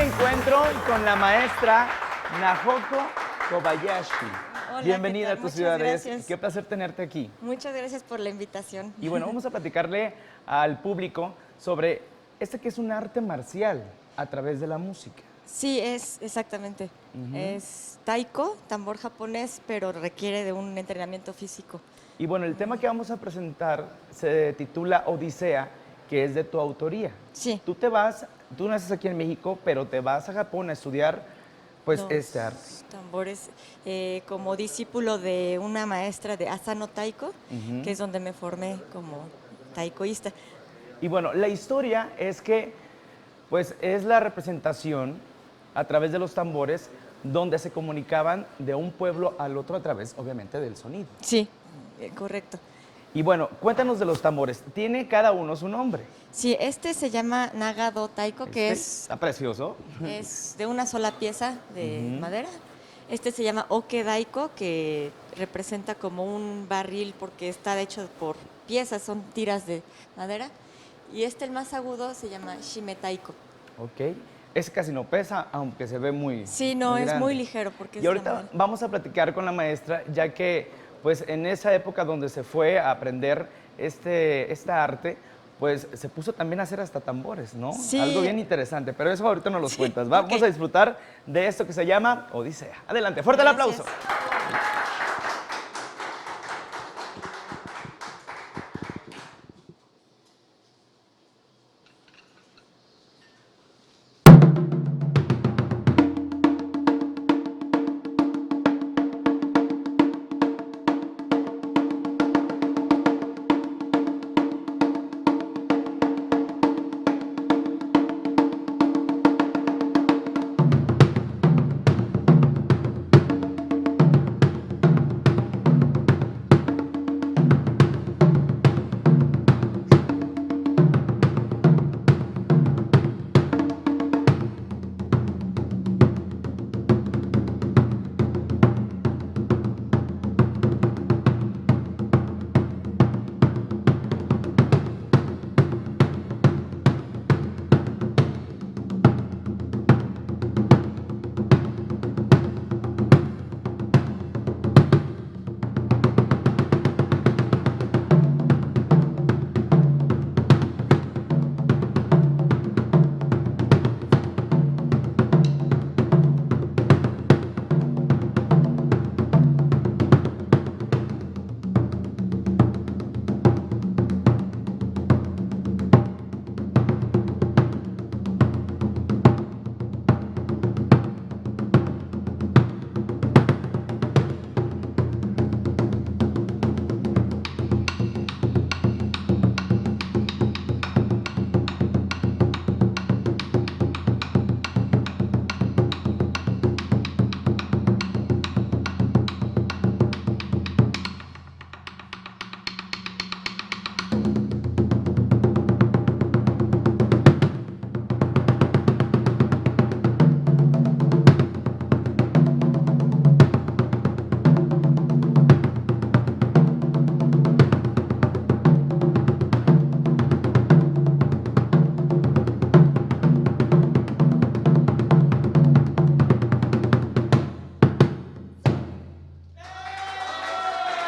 encuentro con la maestra Nahoko Kobayashi. Hola, Bienvenida a tu Muchas ciudad. gracias. Qué placer tenerte aquí. Muchas gracias por la invitación. Y bueno, vamos a platicarle al público sobre que es un arte marcial a través de la música. Sí, es exactamente. Es taiko, tambor japonés, pero requiere de un entrenamiento físico. Y bueno, el tema que vamos a presentar se titula Odisea, que es de tu autoría. Sí. Tú naces aquí en México, pero te vas a Japón a estudiar pues Los este arte. tambores, como discípulo de una maestra de Asano Taiko, que es donde me formé como taikoísta. Y bueno, la historia es que pues es la representación a través de los tambores donde se comunicaban de un pueblo al otro a través, obviamente, del sonido. Sí, correcto. Y bueno, cuéntanos de los tambores. Tiene cada uno su nombre. Sí, este se llama Nagado Taiko, que Está precioso. es de una sola pieza de madera. Este se llama Oke Daiko, que representa como un barril porque está hecho por piezas, son tiras de madera. Y el más agudo, se llama Shime Taiko. Ok. Ese casi no pesa, aunque se ve muy Sí, no, es grande. muy ligero porque Y es de ahorita madera. vamos a platicar con la maestra, ya que pues en esa época donde se fue a aprender esta arte, pues se puso también a hacer hasta tambores, ¿no? Sí. Algo bien interesante, pero eso ahorita nos lo Sí, cuentas. Vamos ok. a disfrutar de esto que se llama Odisea. Adelante, fuerte el Gracias. aplauso.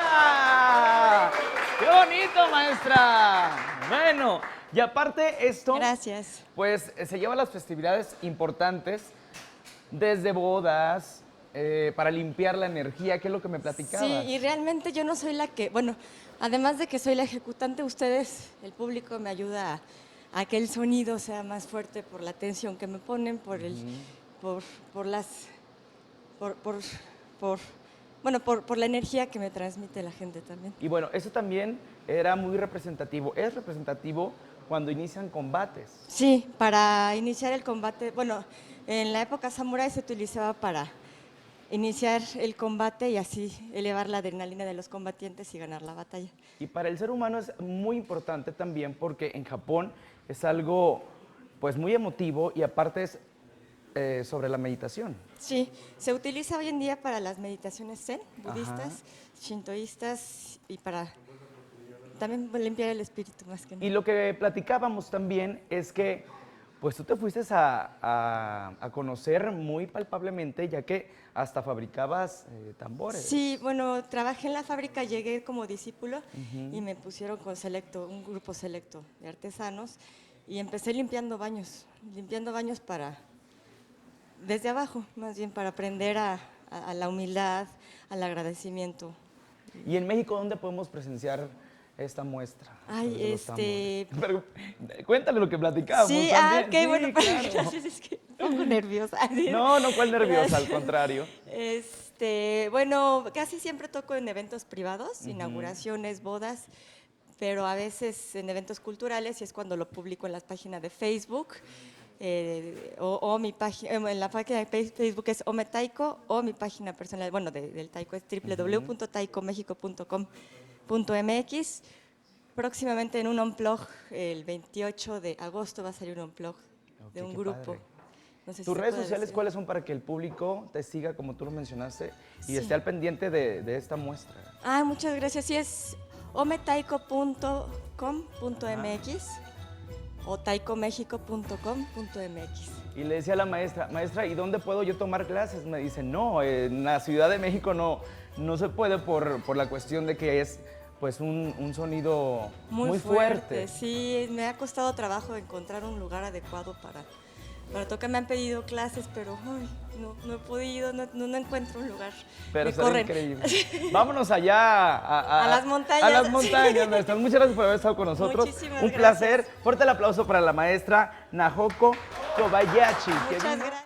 ¡Ah! ¡Qué bonito, maestra! Bueno, y aparte esto, Gracias. pues se lleva a las festividades importantes, desde bodas, para limpiar la energía, que es lo que me platicabas. Sí, y realmente yo no soy la que, bueno, además de que soy la ejecutante, ustedes, el público, me ayuda a que el sonido sea más fuerte por la atención que me ponen, por las, por, por, bueno, por la energía que me transmite la gente también. Y bueno, eso también era muy representativo. Es representativo cuando inician combates. Sí, para iniciar el combate, bueno, en la época samurái se utilizaba para iniciar el combate y así elevar la adrenalina de los combatientes y ganar la batalla. Y para el ser humano es muy importante también porque en Japón es algo pues muy emotivo y aparte es sobre la meditación. Sí, se utiliza hoy en día para las meditaciones zen, budistas, shintoístas y para también limpiar el espíritu más que nada. Y lo que platicábamos también es que pues tú te fuiste a conocer muy palpablemente, ya que hasta fabricabas tambores. Sí, bueno, trabajé en la fábrica, llegué como discípulo y me pusieron con un grupo selecto de artesanos y empecé limpiando baños desde abajo, más bien para aprender a la humildad, al agradecimiento. ¿Y en México dónde podemos presenciar esta muestra? Ay, de los tambores? Pero, cuéntale lo que platicábamos Sí, también. ok, Sí, bueno, claro. gracias, es que un poco nerviosa. No, no, cuál nerviosa, Gracias. al contrario. Bueno, casi siempre toco en eventos privados, inauguraciones, bodas, pero a veces en eventos culturales y es cuando lo publico en las páginas de Facebook. O mi página, en la página de Facebook es Ome Taiko, o mi página personal, bueno, del Taiko es www.taikomexico.com.mx. Próximamente en un unplug, el 28 de agosto va a salir un unplug de un qué grupo. padre. No sé si ¿Tus se redes puede sociales decir. cuáles son para que el público te siga, como tú lo mencionaste, y Sí. esté al pendiente de esta muestra? Muchas gracias. Sí, es ometaiko.com.mx o taikomexico.com.mx. Y le decía a la maestra, ¿y dónde puedo yo tomar clases? Me dice, no, en la Ciudad de México no se puede por la cuestión de que es pues un sonido muy fuerte. Sí, me ha costado trabajo encontrar un lugar adecuado para tocar. Me han pedido clases, pero ay, no he podido, no encuentro un lugar. Pero me será corren. increíble. Vámonos allá A las montañas. A las montañas, maestra. Muchas gracias por haber estado con nosotros. Muchísimas Un gracias. placer. Fuerte el aplauso para la maestra Nahoko Kobayashi. que Muchas vino gracias.